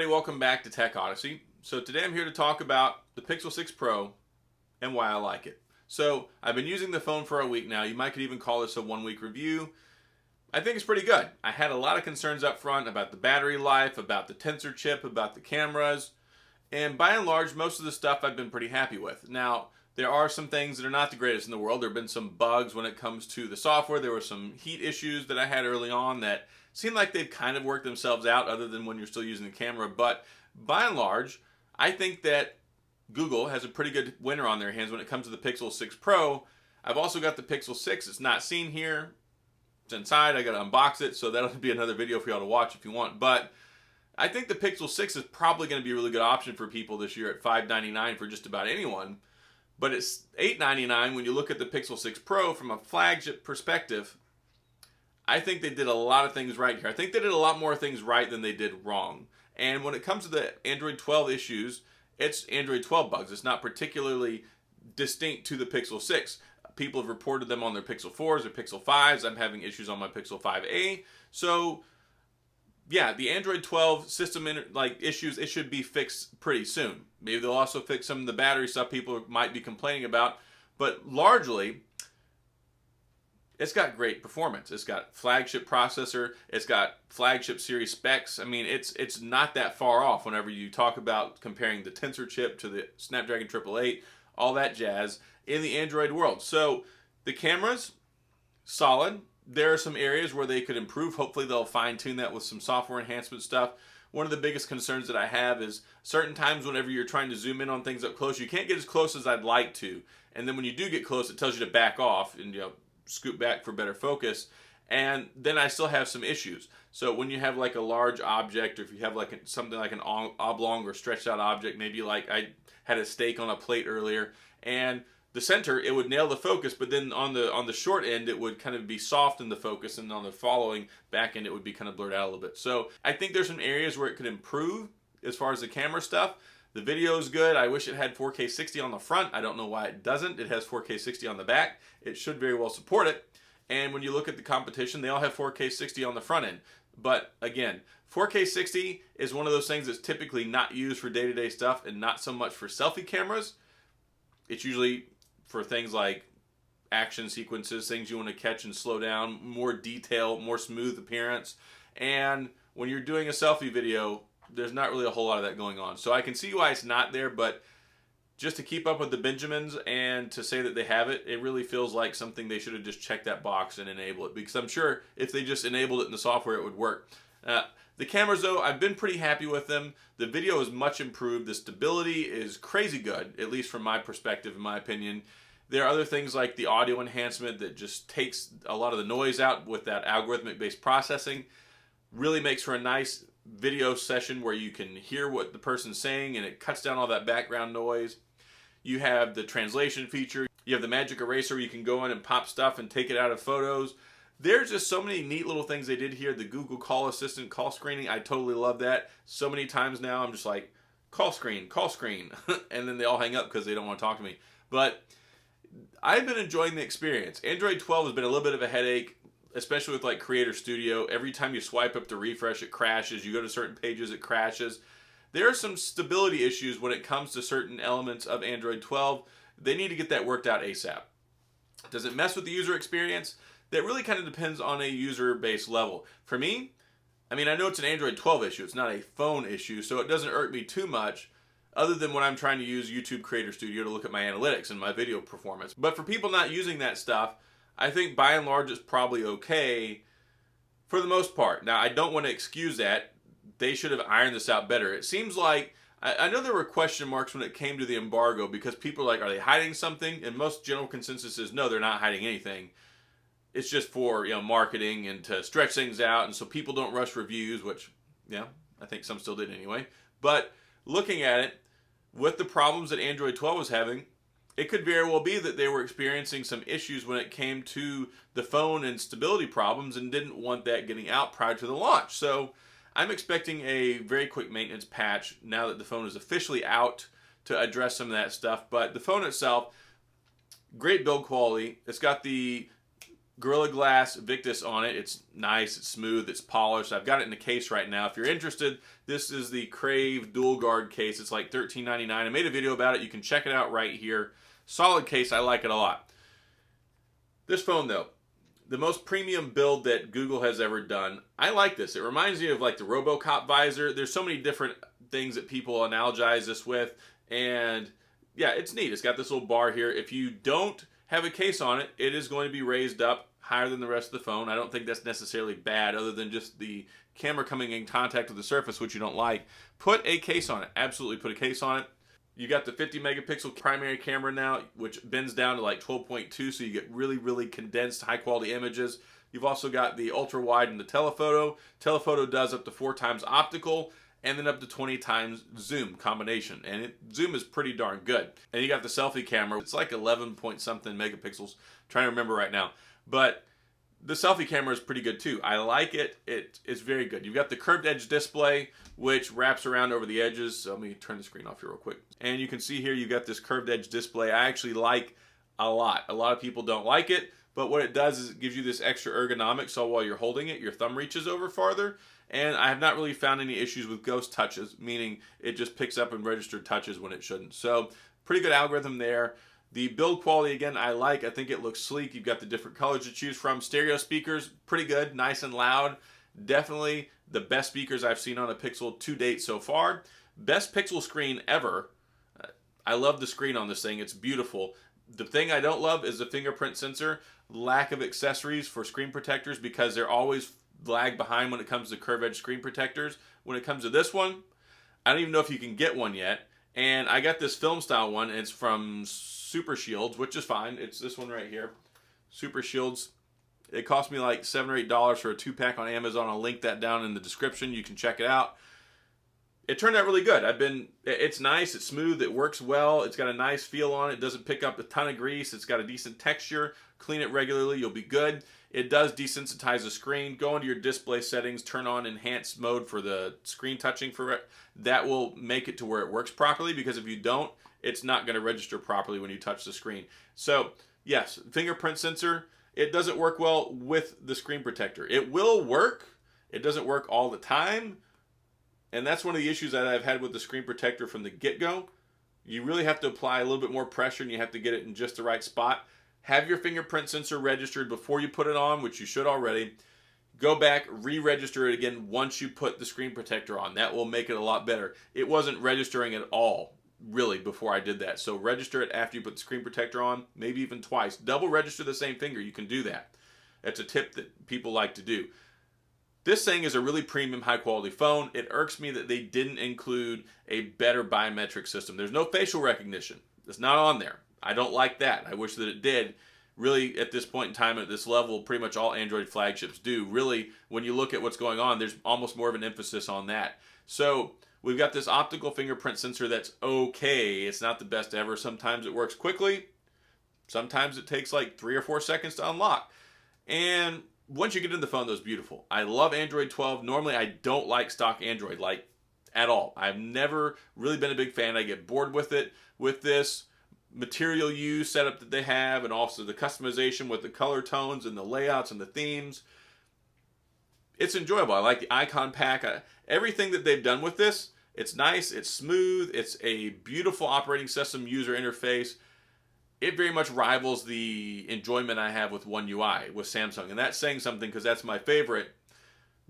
everybody, welcome back to Tech Odyssey. So today I'm here to talk about the Pixel 6 Pro and why I like it. So I've been using the phone for a week now. You might could even call this a 1-week review. I think it's pretty good. I had a lot of concerns up front about the battery life, about the tensor chip, about the cameras, and by and large most of the stuff I've been pretty happy with. Now there are some things that are not the greatest in the world. There have been some bugs when it comes to the software. There were some heat issues that I had early on that seem like they've kind of worked themselves out other than when you're still using the camera. But by and large, I think that Google has a pretty good winner on their hands when it comes to the Pixel 6 Pro. I've also got the Pixel 6. It's not seen here. It's inside. I got to unbox it, so that'll be another video for y'all to watch if you want. But I think the Pixel 6 is probably going to be a really good option for people this year at $599 for just about anyone. But it's $899 when you look at the Pixel 6 Pro from a flagship perspective. I think they did a lot of things right here. I think they did a lot more things right than they did wrong. And when it comes to the Android 12 issues, it's Android 12 bugs. It's not particularly distinct to the Pixel 6. People have reported them on their Pixel 4s or Pixel 5s. I'm having issues on my Pixel 5a. So yeah, the Android 12 system issues, it should be fixed pretty soon. Maybe they'll also fix some of the battery stuff people might be complaining about. But largely, it's got great performance. It's got flagship processor. It's got flagship series specs. I mean, it's not that far off whenever you talk about comparing the tensor chip to the Snapdragon 888, all that jazz in the Android world. So the cameras, solid. There are some areas where they could improve. Hopefully they'll fine-tune that with some software enhancement stuff. One of the biggest concerns that I have is certain times whenever you're trying to zoom in on things up close, you can't get as close as I'd like to. And then when you do get close, it tells you to back off and scoot back for better focus. And then I still have some issues. So when you have like a large object, or if you have like something like an oblong or stretched out object, maybe like I had a steak on a plate earlier, and the center, it would nail the focus, but then on the short end, it would kind of be soft in the focus, and on the following back end, it would be kind of blurred out a little bit. So I think there's some areas where it could improve as far as the camera stuff. The video is good. I wish it had 4K 60 on the front. I don't know why it doesn't. It has 4K 60 on the back. It should very well support it. And when you look at the competition, they all have 4K 60 on the front end. But again, 4K 60 is one of those things that's typically not used for day-to-day stuff and not so much for selfie cameras. It's usually for things like action sequences, things you want to catch and slow down, more detail, more smooth appearance. And when you're doing a selfie video, there's not really a whole lot of that going on. So I can see why it's not there, but just to keep up with the Benjamins and to say that they have it, it really feels like something they should have just checked that box and enable it, because I'm sure if they just enabled it in the software, it would work. The cameras, though, I've been pretty happy with them. The video is much improved. The stability is crazy good, at least from my perspective, in my opinion. There are other things like the audio enhancement that just takes a lot of the noise out with that algorithmic-based processing. Really makes for a nice video session where you can hear what the person's saying, and it cuts down all that background noise. You have the translation feature. You have the magic eraser where you can go in and pop stuff and take it out of photos. There's just so many neat little things they did here. The Google Call Assistant call screening, I totally love that. So many times now I'm just like, call screen, and then they all hang up because they don't want to talk to me. But I've been enjoying the experience. Android 12 has been a little bit of a headache, especially with like Creator Studio. Every time you swipe up to refresh, it crashes. You go to certain pages, it crashes. There are some stability issues when it comes to certain elements of Android 12. They need to get that worked out ASAP. Does it mess with the user experience? That really kind of depends on a user-based level. For me, I mean, I know it's an Android 12 issue. It's not a phone issue, so it doesn't irk me too much, other than when I'm trying to use YouTube Creator Studio to look at my analytics and my video performance. But for people not using that stuff, I think by and large it's probably okay for the most part. Now, I don't want to excuse that. They should have ironed this out better. It seems like, I know there were question marks when it came to the embargo, because people are like, are they hiding something? And most general consensus is, no, they're not hiding anything. It's just for marketing and to stretch things out, and so people don't rush reviews, which, yeah, I think some still did anyway. But looking at it, with the problems that Android 12 was having, it could very well be that they were experiencing some issues when it came to the phone and stability problems, and didn't want that getting out prior to the launch. So I'm expecting a very quick maintenance patch now that the phone is officially out to address some of that stuff. But the phone itself, great build quality. It's got the Gorilla Glass Victus on it. It's nice, it's smooth, it's polished. I've got it in a case right now. If you're interested, this is the Crave Dual Guard case. It's like $13.99. I made a video about it. You can check it out right here. Solid case. I like it a lot. This phone, though, the most premium build that Google has ever done. I like this. It reminds me of like the RoboCop visor. There's so many different things that people analogize this with. And yeah, it's neat. It's got this little bar here. If you don't have a case on it, it is going to be raised up higher than the rest of the phone. I don't think that's necessarily bad, other than just the camera coming in contact with the surface, which you don't like. Put a case on it. Absolutely put a case on it. You got the 50 megapixel primary camera now, which bends down to like 12.2, so you get really, really condensed, high quality images. You've also got the ultra wide and the telephoto. Telephoto does up to 4 times optical, and then up to 20 times zoom combination. And zoom is pretty darn good. And you got the selfie camera. It's like 11 point something megapixels. I'm trying to remember right now. But the selfie camera is pretty good too. I like it. It's very good. You've got the curved edge display, which wraps around over the edges. So let me turn the screen off here real quick. And you can see here you've got this curved edge display. I actually like a lot. A lot of people don't like it. But what it does is it gives you this extra ergonomics, so while you're holding it, your thumb reaches over farther. And I have not really found any issues with ghost touches, meaning it just picks up and registered touches when it shouldn't. So pretty good algorithm there. The build quality, again, I like. I think it looks sleek. You've got the different colors to choose from. Stereo speakers, pretty good, nice and loud. Definitely the best speakers I've seen on a Pixel to date so far. Best Pixel screen ever. I love the screen on this thing. It's beautiful. The thing I don't love is the fingerprint sensor. Lack of accessories for screen protectors, because they're always lag behind when it comes to curved edge screen protectors. When it comes to this one, I don't even know if you can get one yet. And I got this film style one. It's from Super Shields, which is fine. It's this one right here. Super Shields. It cost me like $7 or $8 for a 2-pack on Amazon. I'll link that down in the description. You can check it out. It turned out really good. It's nice, it's smooth, it works well, it's got a nice feel on it, it doesn't pick up a ton of grease, it's got a decent texture. Clean it regularly, you'll be good. It does desensitize the screen. Go into your display settings, turn on enhanced mode for the screen touching for it. That will make it to where it works properly, because if you don't, it's not going to register properly when you touch the screen. So yes, fingerprint sensor, it doesn't work well with the screen protector. It will work, it doesn't work all the time. And that's one of the issues that I've had with the screen protector from the get-go. You really have to apply a little bit more pressure, and you have to get it in just the right spot. Have your fingerprint sensor registered before you put it on, which you should already. Go back, re-register it again once you put the screen protector on. That will make it a lot better. It wasn't registering at all, really, before I did that. So register it after you put the screen protector on, maybe even twice. Double register the same finger. You can do that. That's a tip that people like to do. This thing is a really premium, high-quality phone. It irks me that they didn't include a better biometric system. There's no facial recognition. It's not on there. I don't like that. I wish that it did. Really, at this point in time, at this level, pretty much all Android flagships do. Really, when you look at what's going on, there's almost more of an emphasis on that. So we've got this optical fingerprint sensor that's okay. It's not the best ever. Sometimes it works quickly. Sometimes it takes like 3 or 4 seconds to unlock. And once you get in the phone, though, it's beautiful. I love Android 12. Normally, I don't like stock Android, like, at all. I've never really been a big fan. I get bored with it. With this material use setup that they have, and also the customization with the color tones and the layouts and the themes, it's enjoyable. I like the icon pack. Everything that they've done with this, it's nice, it's smooth, it's a beautiful operating system user interface. It very much rivals the enjoyment I have with One UI with Samsung. And that's saying something, because that's my favorite.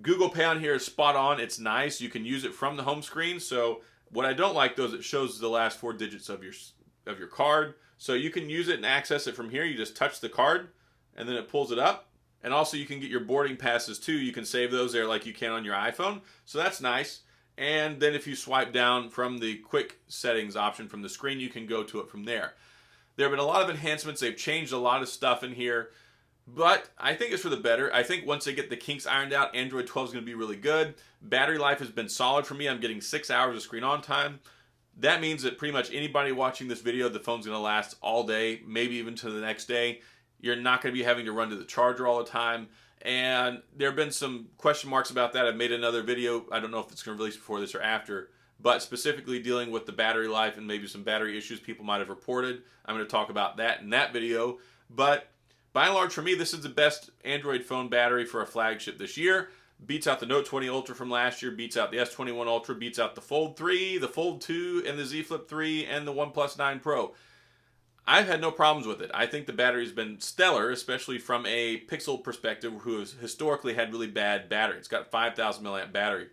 Google Pay on here is spot on. It's nice. You can use it from the home screen. So what I don't like, though, is it shows the last 4 digits of your card. So you can use it and access it from here. You just touch the card, and then it pulls it up. And also you can get your boarding passes, too. You can save those there like you can on your iPhone. So that's nice. And then if you swipe down from the quick settings option from the screen, you can go to it from there. There have been a lot of enhancements. They've changed a lot of stuff in here, but I think it's for the better. I think once they get the kinks ironed out, Android 12 is going to be really good. Battery life has been solid for me. I'm getting 6 hours of screen on time. That means that pretty much anybody watching this video, the phone's going to last all day, maybe even to the next day. You're not going to be having to run to the charger all the time. And there have been some question marks about that. I've made another video. I don't know if it's going to release before this or after, but specifically dealing with the battery life and maybe some battery issues people might have reported. I'm going to talk about that in that video. But by and large, for me, this is the best Android phone battery for a flagship this year. Beats out the Note 20 Ultra from last year, beats out the S21 Ultra, beats out the Fold 3, the Fold 2, and the Z Flip 3, and the OnePlus 9 Pro. I've had no problems with it. I think the battery's been stellar, especially from a Pixel perspective, who has historically had really bad battery. It's got 5,000 milliamp battery.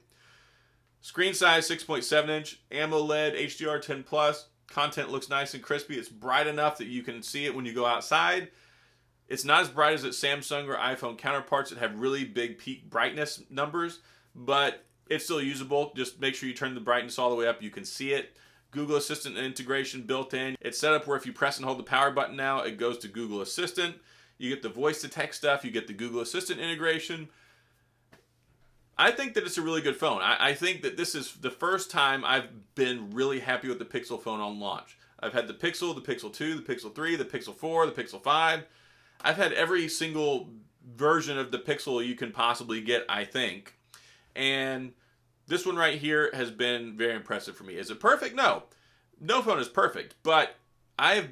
Screen size 6.7 inch, AMOLED, HDR10 plus. Content looks nice and crispy. It's bright enough that you can see it when you go outside. It's not as bright as its Samsung or iPhone counterparts that have really big peak brightness numbers, but it's still usable. Just make sure you turn the brightness all the way up. You can see it. Google Assistant integration built in. It's set up where if you press and hold the power button now, it goes to Google Assistant. You get the voice to text stuff. You get the Google Assistant integration. I think that it's a really good phone. I think that this is the first time I've been really happy with the Pixel phone on launch. I've had the Pixel 2, the Pixel 3, the Pixel 4, the Pixel 5. I've had every single version of the Pixel you can possibly get, I think. And this one right here has been very impressive for me. Is it perfect? No. No phone is perfect. But I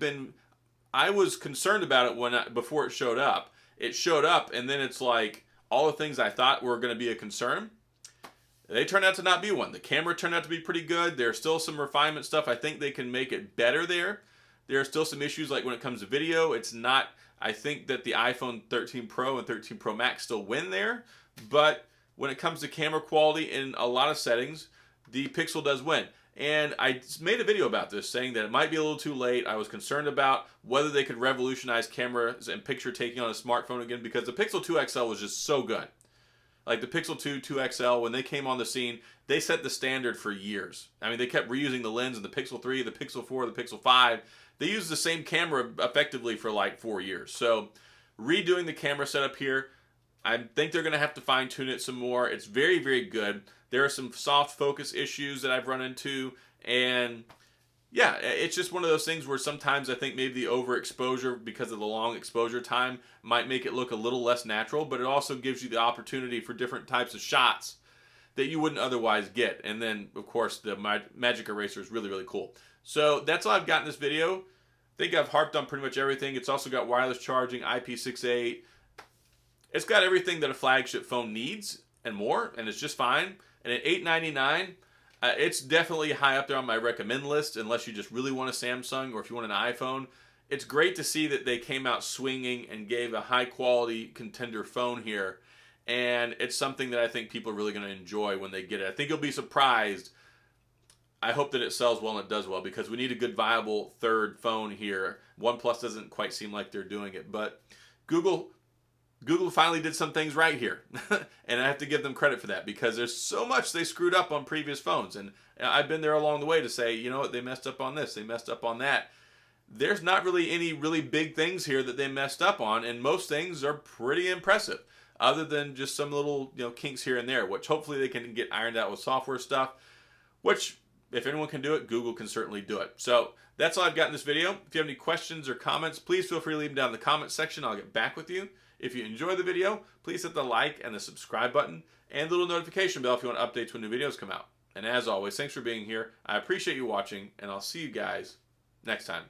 was concerned about it before it showed up. It showed up, and then it's like all the things I thought were going to be a concern, they turned out to not be one. The camera turned out to be pretty good. There's still some refinement stuff. I think they can make it better there. There are still some issues like when it comes to video. It's not... I think that the iPhone 13 Pro and 13 Pro Max still win there, but when it comes to camera quality in a lot of settings, the Pixel does win. And I made a video about this saying that it might be a little too late. I was concerned about whether they could revolutionize cameras and picture taking on a smartphone again, because the Pixel 2 XL was just so good. Like the Pixel 2 XL, when they came on the scene, they set the standard for years. I mean, they kept reusing the lens in the Pixel 3, the Pixel 4, the Pixel 5. They used the same camera effectively for like 4 years. So redoing the camera setup here, I think they're going to have to fine tune it some more. It's very, very good. There are some soft focus issues that I've run into. And yeah, it's just one of those things where sometimes I think maybe the overexposure because of the long exposure time might make it look a little less natural, but it also gives you the opportunity for different types of shots that you wouldn't otherwise get. And then, of course, the Magic Eraser is really, really cool. So that's all I've got in this video. I think I've harped on pretty much everything. It's also got wireless charging, IP68. It's got everything that a flagship phone needs and more, and it's just fine. And at $899, it's definitely high up there on my recommend list, unless you just really want a Samsung or if you want an iPhone. It's great to see that they came out swinging and gave a high-quality contender phone here. And it's something that I think people are really going to enjoy when they get it. I think you'll be surprised. I hope that it sells well and it does well, because we need a good, viable third phone here. OnePlus doesn't quite seem like they're doing it, but Google finally did some things right here. And I have to give them credit for that, because there's so much they screwed up on previous phones. And I've been there along the way to say, you know what, they messed up on this, they messed up on that. There's not really any really big things here that they messed up on, and most things are pretty impressive, other than just some little kinks here and there, which hopefully they can get ironed out with software stuff, which if anyone can do it, Google can certainly do it. So that's all I've got in this video. If you have any questions or comments, please feel free to leave them down in the comment section. I'll get back with you. If you enjoy the video, please hit the like and the subscribe button and the little notification bell if you want updates when new videos come out. And as always, thanks for being here. I appreciate you watching, and I'll see you guys next time.